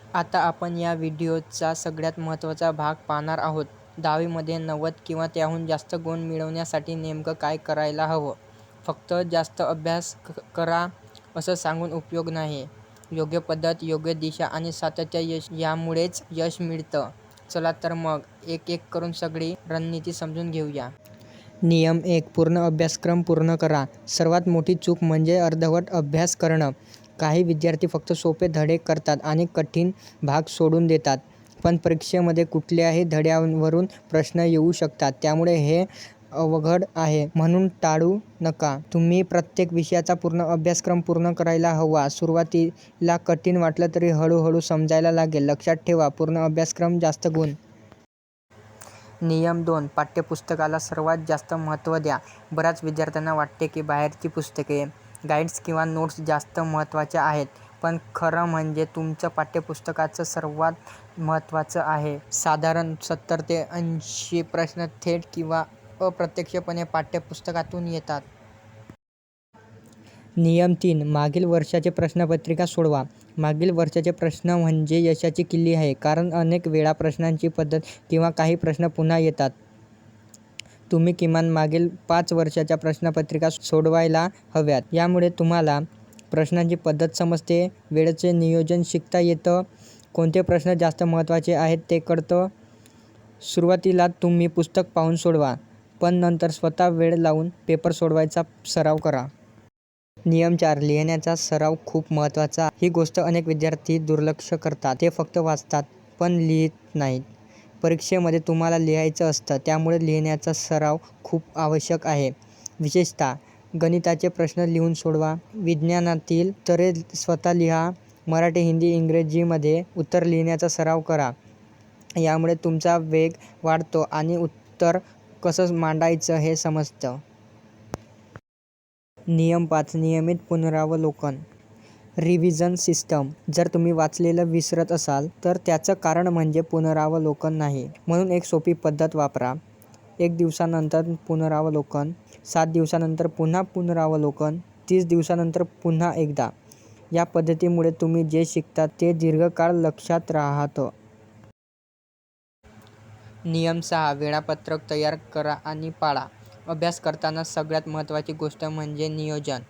आता आपण या व्हिडिओचा सगळ्यात महत्त्वाचा भाग पाहणार आहोत. 10वीमध्ये 90 किंवा त्याहून जास्त गुण मिळवण्यासाठी नेमकं काय करायला हवं? फक्त जास्त अभ्यास करा असं सांगून उपयोग नाही. योग्य पद्धत, योग्य दिशा आणि सातत्य यामुळेच यश मिळतं. चला तर मग एक करून सगळी रणनीती समजून घेऊया. नियम 1. पूर्ण अभ्यासक्रम पूर्ण करा. सर्वात मोठी चूक म्हणजे अर्धवट अभ्यास करणं. काही विद्यार्थी फक्त सोपे धडे करतात आणि कठीण भाग सोडून देतात. पण परीक्षेमध्ये कुठल्याही धड्यावरून प्रश्न येऊ शकतात. त्यामुळे हे अवघड आहे म्हणून टाळू नका. तुम्ही प्रत्येक विषयाचा पूर्ण अभ्यासक्रम पूर्ण करायला हवा. सुरुवातीला कठीण वाटलं तरी हळूहळू समजायला लागेल. लक्षात ठेवा, पूर्ण अभ्यासक्रम जास्त गुण. नियम 2. पाठ्यपुस्तकाला सर्वात जास्त महत्त्व द्या. बऱ्याच विद्यार्थ्यांना वाटते की बाहेरची पुस्तके, गाईड्स किंवा नोट्स जास्त महत्त्वाच्या आहेत. पण खरं म्हणजे तुमचं पाठ्यपुस्तकाचं सर्वात महत्त्वाचं आहे. साधारण 70 ते 80% प्रश्न थेट किंवा अप्रत्यक्षपणे पाठ्यपुस्तकातून येतात. नियम 3. मागील वर्षाचे प्रश्नपत्रिका सोडवा. मागील वर्षाचे प्रश्न म्हणजे यशाची किल्ली आहे. कारण अनेक वेळा प्रश्नांची पद्धत किंवा काही प्रश्न पुन्हा येतात. तुम्ही किमान मागील 5 वर्षाच्या प्रश्नपत्रिका सोडवायला हव्यात. यामुळे तुम्हाला प्रश्नांची पद्धत समजते, वेळेचे नियोजन शिकता येतं, कोणते प्रश्न जास्त महत्त्वाचे आहेत ते कळतं. सुरुवातीला तुम्ही पुस्तक पाहून सोडवा, पण नंतर स्वतः वेळ लावून पेपर सोडवायचा सराव करा. नियम 4. लिहिण्याचा सराव खूप महत्त्वाचा. ही गोष्ट अनेक विद्यार्थी दुर्लक्ष करतात. ते फक्त वाचतात, पण लिहित नाहीत. परीक्षेमध्ये तुम्हाला लिहायचं असतं, त्यामुळे लिहिण्याचा सराव खूप आवश्यक आहे. विशेषतः गणिताचे प्रश्न लिहून सोडवा. विज्ञानातील उत्तरे स्वतः लिहा. मराठी, हिंदी, इंग्रजीमध्ये उत्तर लिहिण्याचा सराव करा. यामुळे तुमचा वेग वाढतो आणि उत्तर कसं मांडायचं हे समजतं. नियम 5. नियमित पुनरावलोकन. Revision system. जर तुम्ही वाचलेलं विसरत असाल तर त्याचं कारण म्हणजे पुनरावलोकन नाही. म्हणून एक सोपी पद्धत वापरा. 1 दिवसानंतर पुनरावलोकन, 7 दिवसानंतर पुन्हा पुनरावलोकन, 30 दिवसानंतर पुन्हा एकदा. या पद्धतीमुळे तुम्ही जे शिकता ते दीर्घकाळ लक्षात राहतं. नियम 6. वेळापत्रक तयार करा आणि पाळा. अभ्यास करताना सगळ्यात महत्त्वाची गोष्ट म्हणजे नियोजन.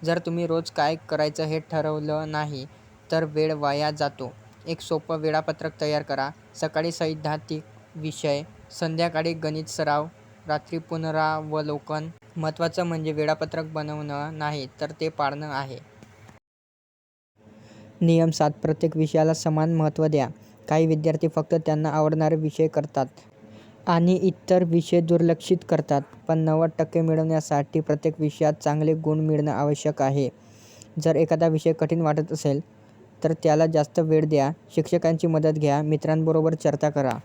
जर तुम्ही रोज काय करायचं हे ठरवलं नाही तर वेळ वाया जातो. एक सोपं वेळापत्रक तयार करा. सकाळी सैद्धांतिक विषय, संध्याकाळी गणित सराव, रात्री पुनरावलोकन. महत्त्वाचं म्हणजे वेळापत्रक बनवणं नाही तर ते पाळणं आहे. नियम 7. प्रत्येक विषयाला समान महत्त्व द्या. काही विद्यार्थी फक्त त्यांना आवडणारे विषय करतात आणि इतर विषय दुर्लक्षित करतात. पण 90% मिळवण्यासाठी प्रत्येक विषयात चांगले गुण मिळणं आवश्यक आहे. जर एखादा विषय कठीण वाटत असेल तर त्याला जास्त वेळ द्या. शिक्षकांची मदत घ्या. मित्रांबरोबर चर्चा करा.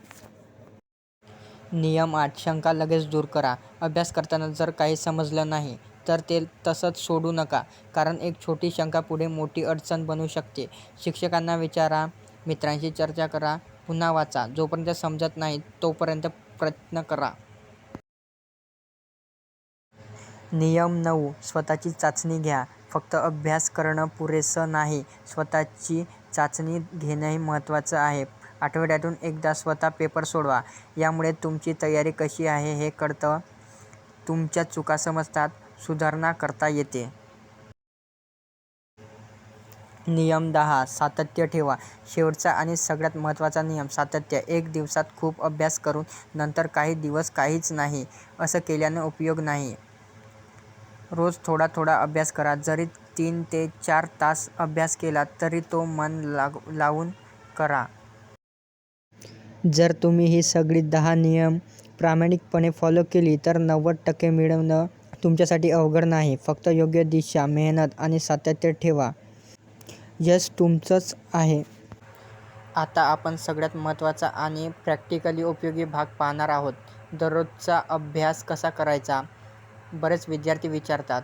नियम 8. शंका लगेच दूर करा. अभ्यास करताना जर काही समजलं नाही तर ते तसंच सोडू नका. कारण एक छोटी शंका पुढे मोठी अडचण बनू शकते. शिक्षकांना विचारा, मित्रांशी चर्चा करा, पुन्हा वाचा. जोपर्यंत समजत नाही तोपर्यंत प्रयत्न करा. नियम 9. स्वतःची चाचणी घ्या. फक्त अभ्यास करणं पुरेसं नाही, स्वतःची चाचणी घेणंही महत्त्वाचं आहे. आठवड्यातून एकदा स्वतः पेपर सोडवा. यामुळे तुमची तयारी कशी आहे हे कळतं. तुमच्या चुका समजतात, सुधारणा करता येते. नियम 10. सातत्य ठेवा. शेवटचा आणि सगळ्यात महत्त्वाचा नियम सातत्य. 1 दिवसात खूप अभ्यास करून नंतर काही दिवस काहीच नाही, असं केल्याने उपयोग नाही. रोज थोडा थोडा अभ्यास करा. जरी 3 ते 4 तास अभ्यास केला तरी तो मन लावून करा. जर तुम्ही ही सगळी 10 नियम प्रामाणिकपणे फॉलो केली तर 90% मिळवणं तुमच्यासाठी अवघड नाही. फक्त योग्य दिशा, मेहनत आणि सातत्य ठेवा. यश तुमचंच आहे. आता आपण सगळ्यात महत्त्वाचा आणि प्रॅक्टिकली उपयोगी भाग पाहणार आहोत. दररोजचा अभ्यास कसा करायचा? बरेच विद्यार्थी विचारतात,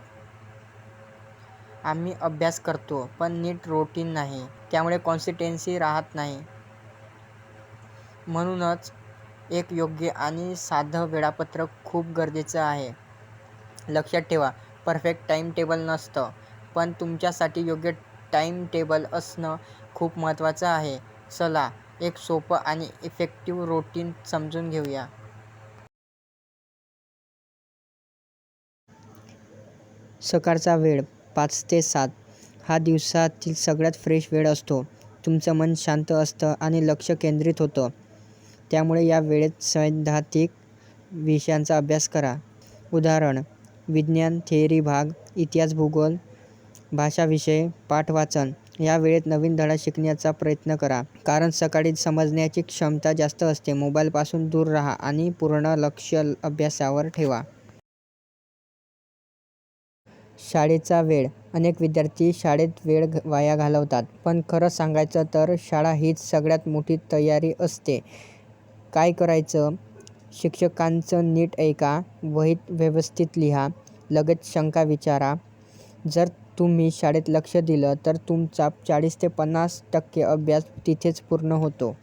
आम्ही अभ्यास करतो पण नीट रुटीन नाही, त्यामुळे कॉन्सिस्टन्सी राहत नाही. म्हणूनच एक योग्य आणि साधं वेळापत्रक खूप गरजेचं आहे. लक्षात ठेवा, परफेक्ट टाईम टेबल नसतं, पण तुमच्यासाठी योग्य टाईम टेबल असणं खूप महत्त्वाचं आहे. चला एक सोपं आणि इफेक्टिव्ह रुटीन समजून घेऊया. सकाळचा वेळ 5 ते 7 हा दिवसातील सगळ्यात फ्रेश वेळ असतो. तुमचं मन शांत असतं आणि लक्ष केंद्रित होतं. त्यामुळे या वेळेत सैद्धांतिक विषयांचा अभ्यास करा. उदाहरण, विज्ञान थिअरी भाग, इतिहास भूगोल, भाषा विषय, पाठ वाचन. या वेळेत नवीन धडा शिकण्याचा प्रयत्न करा. कारण सकाळी समजण्याची क्षमता जास्त असते. मोबाईलपासून दूर राहा आणि पूर्ण लक्ष अभ्यासावर ठेवा. शाळेचा वेळ. अनेक विद्यार्थी शाळेत वेळ वाया घालवतात. पण खरं सांगायचं तर शाळा हीच सगळ्यात मोठी तयारी असते. काय करायचं? शिक्षकांचं नीट ऐका, वहीत व्यवस्थित लिहा, लगेच शंका विचारा. जर तुम्ही शाळेत लक्ष दिलं तर तुमचा 40 ते 50% अभ्यास तिथेच पूर्ण होतो.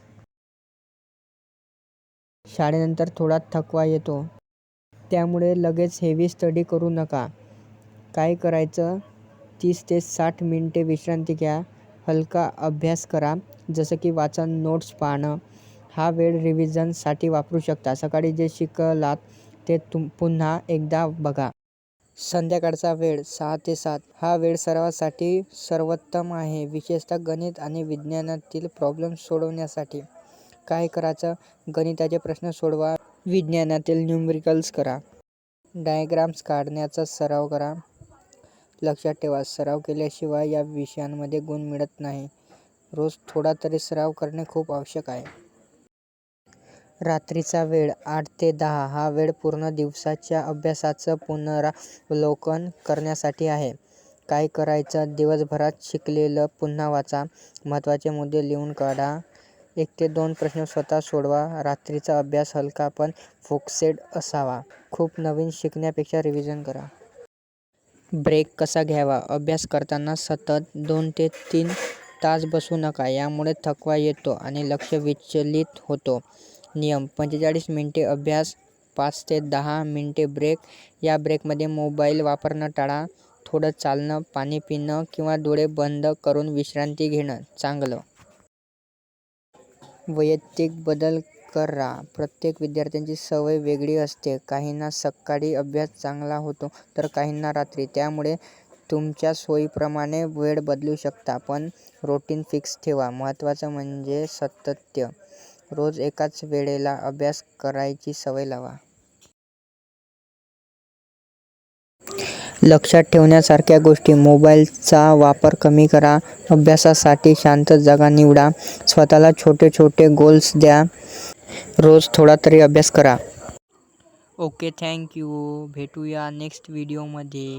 शाळेनंतर थोडा थकवा येतो. त्यामुळे लगेच हेवी स्टडी करू नका. काय करायचं? 30 ते 60 मिनिटे विश्रांती घ्या. हलका अभ्यास करा, जसं की वाचन, नोट्स पाहणं. हा वेळ रिव्हिजनसाठी वापरू शकता. सकाळी जे शिकलात ते पुन्हा एकदा बघा. संध्याकाळचा वेळ 6 ते 7 हा वेळ सरावासाठी सर्वोत्तम आहे, विशेषतः गणित आणि विज्ञानातील प्रॉब्लेम सोडवण्यासाठी. काय करायचं? गणिताचे प्रश्न सोडवा, विज्ञानातील न्यूमेरिकल्स करा, डायग्राम्स काढण्याचा सराव करा. लक्षात ठेवा, सराव केल्याशिवाय या विषयांमध्ये गुण मिळत नाही. रोज थोडा तरी सराव करणे खूप आवश्यक आहे. रात्रीचा वेळ 8 ते 10 हा वेळ पूर्ण दिवसाच्या अभ्यासाचं पुनरावलोकन करण्यासाठी आहे. काय करायचं? दिवसभरात शिकलेलं पुन्हा वाचा, महत्त्वाचे मुद्दे लिहून काढा, 1 ते 2 प्रश्न स्वतः सोडवा. रात्रीचा अभ्यास हलका पण फोकस्ड असावा. खूप नवीन शिकण्यापेक्षा रिव्हिजन करा. ब्रेक कसा घ्यावा? अभ्यास करताना सतत 2 ते 3 तास बसू नका. यामुळे थकवा येतो आणि लक्ष विचलित होतं. नियम: 45 मिनिटे अभ्यास, 5 ते 10 मिनिटे ब्रेक. या ब्रेकमध्ये मोबाईल वापरणं टाळा. थोडं चालणं, पाणी पिणं किंवा डोळे बंद करून विश्रांती घेणं चांगलं. वैयक्तिक बदल करा. प्रत्येक विद्यार्थ्याची सवय वेगळी असते. काहींना सकाळी अभ्यास चांगला होतो तर काहींना रात्री. त्यामुळे तुमच्या सोयीप्रमाणे वेळ बदलू शकता. पण रुटीन फिक्स ठेवा. महत्त्वाचं म्हणजे सातत्य. रोज एकाच वेळेला अभ्यास करायची सवय लावा. लक्षात ठेवण्यासारख्या गोष्टी: मोबाईलचा वापर कमी करा, अभ्यासासाठी शांत जागा निवडा, स्वतःला छोटे छोटे गोल्स द्या, रोज थोडा तरी अभ्यास करा. Okay, thank you. भेटूया नेक्स्ट व्हिडिओमध्ये.